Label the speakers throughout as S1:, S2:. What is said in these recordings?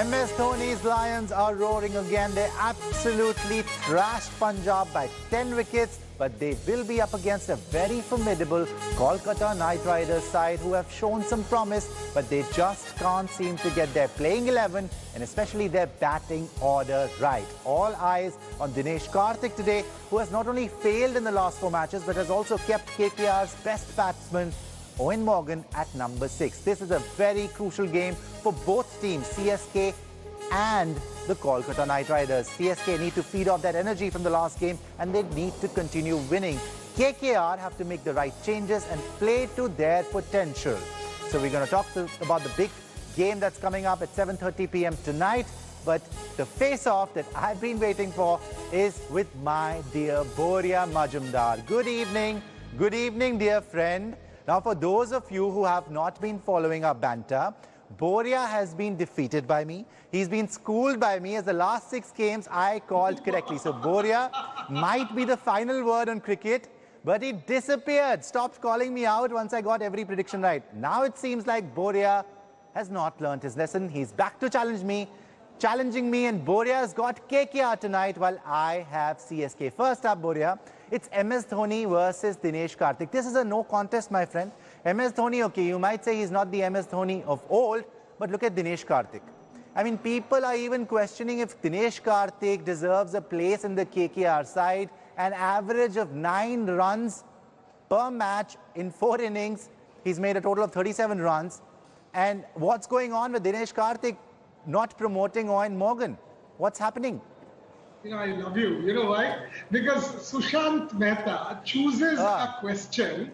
S1: MS Dhoni's Lions are roaring again. They absolutely thrashed Punjab by 10 wickets, but they will be up against a very formidable Kolkata Knight Riders side who have shown some promise, but they just can't seem to get their playing 11 and especially their batting order right. All eyes on Dinesh Karthik today, who has not only failed in the last 4 matches, but has also kept KKR's best batsman Eoin Morgan at number 6. This is a very crucial game for both teams, CSK and the Kolkata Knight Riders. CSK need to feed off that energy from the last game and they need to continue winning. KKR have to make the right changes and play to their potential. So we're going to talk about the big game that's coming up at 7:30 p.m. tonight. But the face-off that I've been waiting for is with my dear Boria Majumdar. Good evening, dear friend. Now, for those of you who have not been following our banter, Boria has been defeated by me. He's been schooled by me as the last 6 games I called correctly. So Boria might be the final word on cricket, but he disappeared, stopped calling me out once I got every prediction right. Now it seems like Boria has not learnt his lesson. He's back to challenging me, and Boria has got KKR tonight while I have CSK. First up, Boria, it's MS Dhoni versus Dinesh Karthik. This is a no contest, my friend. MS Dhoni, okay, you might say he's not the MS Dhoni of old, but look at Dinesh Karthik. I mean, people are even questioning if Dinesh Karthik deserves a place in the KKR side. An average of 9 runs per match in 4 innings. He's made a total of 37 runs. And what's going on with Dinesh Karthik not promoting Eoin Morgan? What's happening?
S2: You know, I love you. You know why? Because Sushant Mehta chooses a question.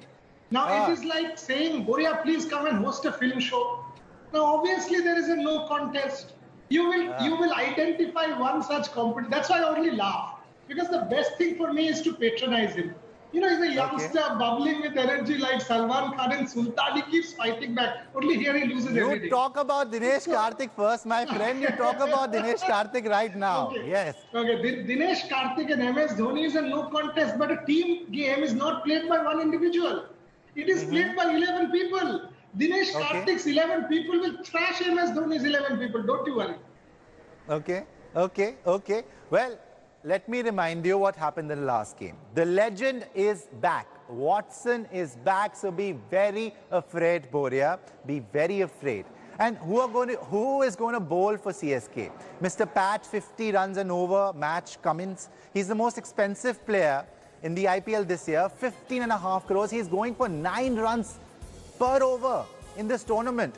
S2: Now, it is like saying, Boria, please come and host a film show. Now, obviously, there is a no contest. You will identify one such competitor. That's why I only laugh. Because the best thing for me is to patronize him. You know, he's a youngster bubbling with energy like Salman Khan and Sultan. He keeps fighting back. Only here he loses every day.
S1: You talk about Dinesh Karthik first, my friend. You talk about Dinesh Karthik right now.
S2: Okay.
S1: Yes.
S2: Okay, Dinesh Karthik and MS Dhoni is a no contest, but a team game is not played by one individual. It is played by 11 people. Dinesh Karthik's 11 people will thrash MS Dhoni's 11 people. Don't you worry.
S1: Okay. Well, let me remind you what happened in the last game. The legend is back. Watson is back. So be very afraid, Boria. Be very afraid. And who is going to bowl for CSK? Mr. Pat, 50 runs and over, match Cummins. He's the most expensive player in the IPL this year. 15.5 crores. He's going for 9 runs per over in this tournament.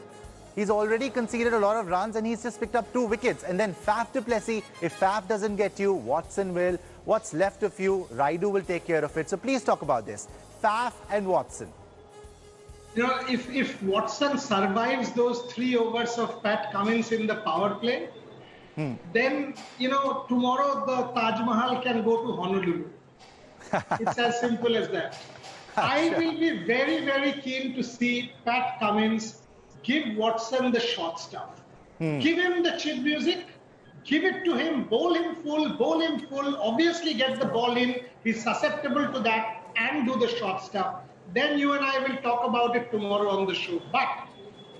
S1: He's already conceded a lot of runs and he's just picked up 2 wickets. And then Faf du Plessis, if Faf doesn't get you, Watson will. What's left of you, Raidu will take care of it. So please talk about this. Faf and Watson.
S2: You know, if Watson survives those 3 overs of Pat Cummins in the power play, then, you know, tomorrow the Taj Mahal can go to Honolulu. It's as simple as that. I will be very, very keen to see Pat Cummins give Watson the short stuff. Give him the chip music. Give it to him. Bowl him full. Obviously get the ball in. He's susceptible to that and do the short stuff. Then you and I will talk about it tomorrow on the show. But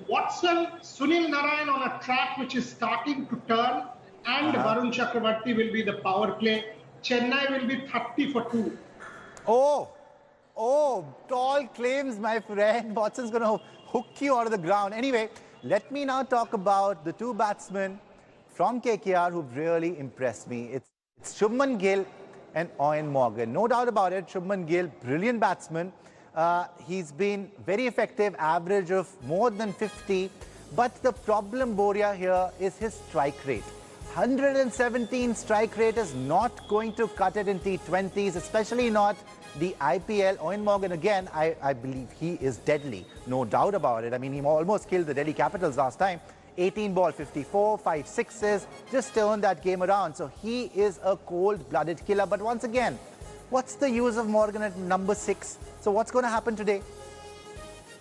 S2: Watson, Sunil Narayan on a track which is starting to turn, and Varun Chakravarti will be the power play. Chennai will be 30 for 2.
S1: Oh, tall claims, my friend. Watson's going to hook you out of the ground. Anyway, let me now talk about the 2 batsmen from KKR who've really impressed me. It's Shubman Gill and Eoin Morgan. No doubt about it, Shubman Gill, brilliant batsman. He's been very effective, average of more than 50. But the problem, Boria, here is his strike rate. 117 strike rate is not going to cut it in T20s, especially not the IPL. Eoin Morgan, again, I believe he is deadly. No doubt about it. I mean, he almost killed the Delhi Capitals last time. 18 ball, 54, 5 sixes, just turned that game around. So he is a cold-blooded killer. But once again, what's the use of Morgan at number 6? So what's going to happen today?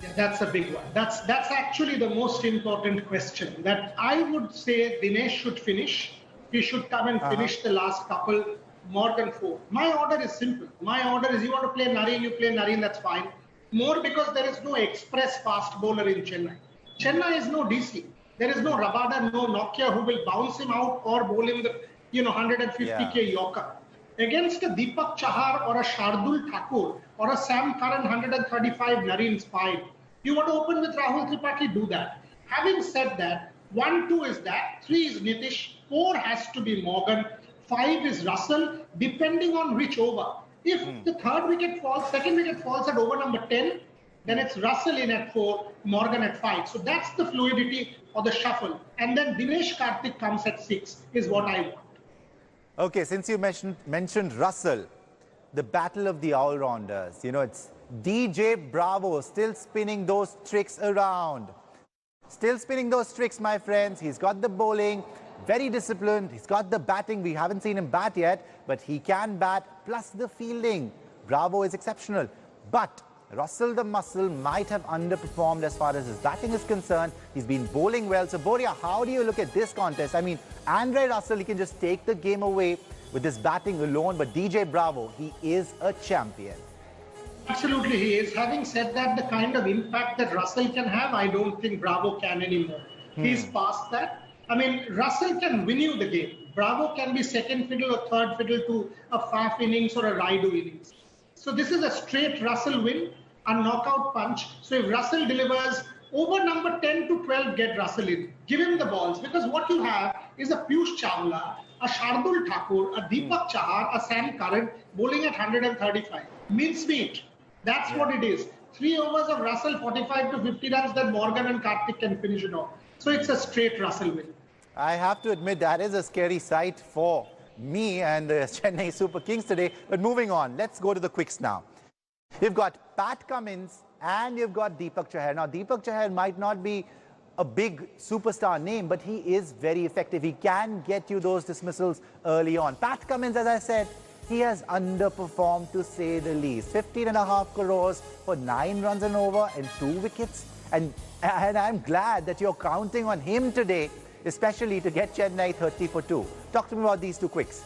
S2: Yeah, that's a big one. That's actually the most important question. That I would say Dinesh should finish. He should come and finish the last couple. Morgan 4. My order is simple. My order is, you want to play Narine, you play Narine, that's fine. More because there is no express fast bowler in Chennai. Chennai is no DC. There is no Rabada, no Nokia who will bounce him out or bowl him the 150k Yorker. Against a Deepak Chahar or a Shardul Thakur or a Sam Curran 135 Nareen Spine, you want to open with Rahul Tripathi, do that. Having said that, 1, 2 is that, 3 is Nitish, 4 has to be Morgan, 5 is Russell, depending on which over. If the second wicket falls at over number 10, then it's Russell in at 4, Morgan at 5. So that's the fluidity or the shuffle. And then Dinesh Karthik comes at 6 is what I want.
S1: Okay, since you mentioned Russell, the battle of the all-rounders, it's DJ Bravo still spinning those tricks around. Still spinning those tricks, my friends. He's got the bowling, very disciplined. He's got the batting. We haven't seen him bat yet, but he can bat, plus the fielding. Bravo is exceptional. But Russell the Muscle might have underperformed as far as his batting is concerned. He's been bowling well. So, Boria, how do you look at this contest? I mean, Andre Russell, he can just take the game away with his batting alone. But DJ Bravo, he is a champion.
S2: Absolutely, he is. Having said that, the kind of impact that Russell can have, I don't think Bravo can anymore. He's past that. I mean, Russell can win you the game. Bravo can be second fiddle or third fiddle to a Faf innings or a Raidu innings. So this is a straight Russell win, a knockout punch. So if Russell delivers over number 10 to 12, get Russell in. Give him the balls, because what you have is a Piyush Chawla, a Shardul Thakur, a Deepak Chahar, a Sam Curran bowling at 135. Mincemeat. That's what it is. 3 overs of Russell, 45 to 50 runs, then Morgan and Karthik can finish it off. So it's a straight Russell win.
S1: I have to admit that is a scary sight for me and the Chennai Super Kings today. But moving on, let's go to the quicks now. You've got Pat Cummins and you've got Deepak Chahar. Now, Deepak Chahar might not be a big superstar name, but he is very effective. He can get you those dismissals early on. Pat Cummins, as I said, he has underperformed to say the least. 15.5 crores for 9 runs and over and 2 wickets. And I'm glad that you're counting on him today, especially to get Chennai 30 for 2. Talk to me about these 2 quicks.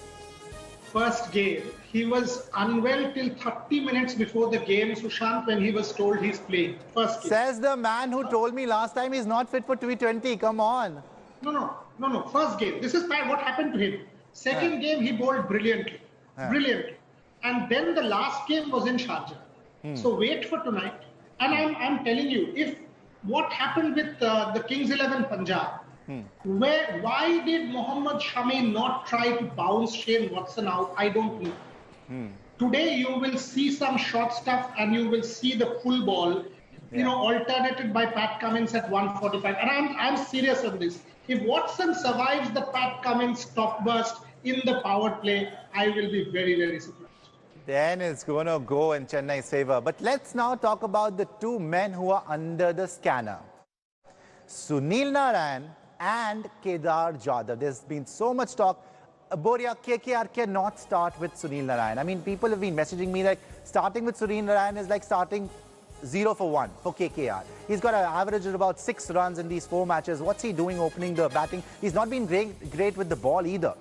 S2: First game, he was unwell till 30 minutes before the game, Sushant, when he was told he's playing. First game.
S1: Says the man who told me last time he's not fit for T20. Come on.
S2: No. First game. This is what happened to him. Second game, he bowled brilliantly. Brilliantly. And then the last game was in Sharjah. So wait for tonight. And I'm telling you, if what happened with the Kings 11 Punjab, why did Mohammad Shami not try to bounce Shane Watson out? I don't know. Today you will see some short stuff and you will see the full ball, alternated by Pat Cummins at 145. And I'm serious on this. If Watson survives the Pat Cummins top burst in the power play, I will be very, very surprised.
S1: Then it's going to go in Chennai's favor. But let's now talk about the 2 men who are under the scanner. Sunil Narine and Kedar Jadhav. There's been so much talk. Boria, KKR cannot start with Sunil Narine. I mean, people have been messaging me like starting with Sunil Narine is like starting 0 for 1 for KKR. He's got an average of about 6 runs in these 4 matches. What's he doing opening the batting? He's not been great with the ball either.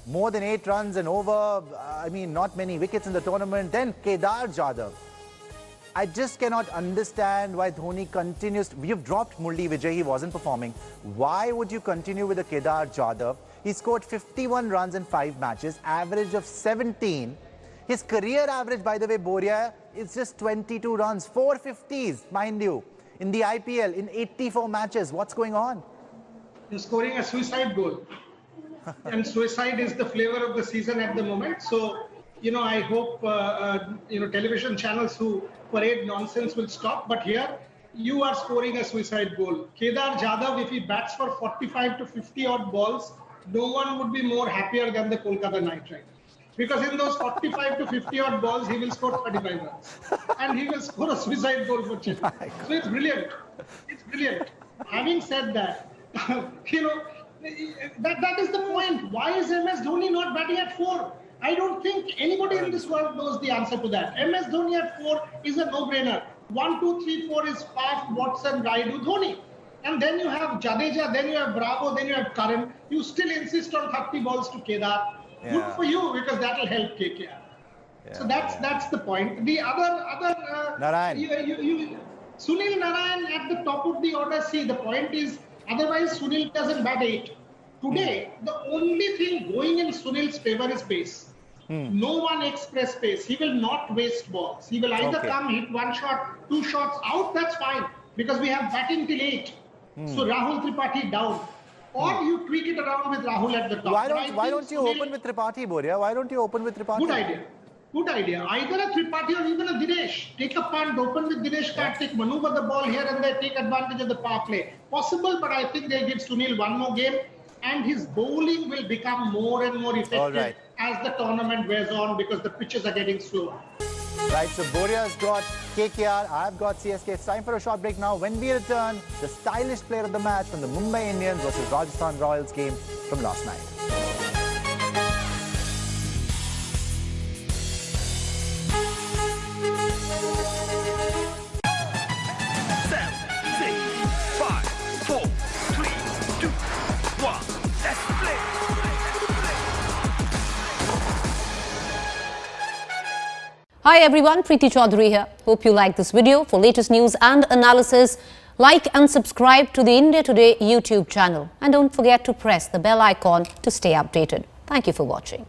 S1: More than 8 runs and over, I mean, not many wickets in the tournament. Then Kedar Jadhav. I just cannot understand why Dhoni continues. You've dropped Murli Vijay, he wasn't performing. Why would you continue with the Kedar Jadhav? He scored 51 runs in 5 matches, average of 17. His career average, by the way, Boria, is just 22 runs, 4 50s, mind you, in the IPL, in 84 matches. What's going on?
S2: He's scoring a suicide goal. And suicide is the flavor of the season at the moment. So, I hope, television channels who parade nonsense will stop. But here, you are scoring a suicide goal. Kedar Jadhav, if he bats for 45 to 50 odd balls, no one would be more happier than the Kolkata Knight Riders. Because in those 45 to 50 odd balls, he will score 35 runs. And he will score a suicide goal for Chennai. So it's brilliant. It's brilliant. Having said that, that is the point. Why is MS Dhoni not batting at 4? I don't think anybody in this world knows the answer to that. MS Dhoni at 4 is a no-brainer. 1, 2, 3, 4 is Faf, Watson, Raidu, Dhoni. And then you have Jadeja, then you have Bravo, then you have Curran. You still insist on 30 balls to Kedar. Good for you, because that will help KKR. So that's the point. The other
S1: Narine.
S2: Sunil Narine at the top of the order. See, the point is, Otherwise, Sunil doesn't bat 8. Today, the only thing going in Sunil's favor is pace. No one express pace. He will not waste balls. He will either come, hit one shot, 2 shots out, that's fine. Because we have batting till 8. So Rahul Tripathi down. Or you tweak it around with Rahul at the top.
S1: Why don't you open with Tripathi, Boria? Why don't you open with Tripathi?
S2: Good idea. Good idea. Either a Tripathi or even a Dinesh. Take a punt, open with Dinesh Karthik, maneuver the ball here and there, take advantage of the power play. Possible, but I think they'll give Sunil one more game. And his bowling will become more and more effective as the tournament wears on because the pitches are getting slower.
S1: Right, so Boria's got KKR, I've got CSK. It's time for a short break now. When we return, the stylish player of the match from the Mumbai Indians versus Rajasthan Royals game from last night.
S3: 7, 6, 5, 4, 3, 2, 1. Let's play.
S4: Hi everyone, Preeti Chaudhary here. Hope you like this video. For latest news and analysis, like and subscribe to the India Today YouTube channel. And don't forget to press the bell icon to stay updated. Thank you for watching.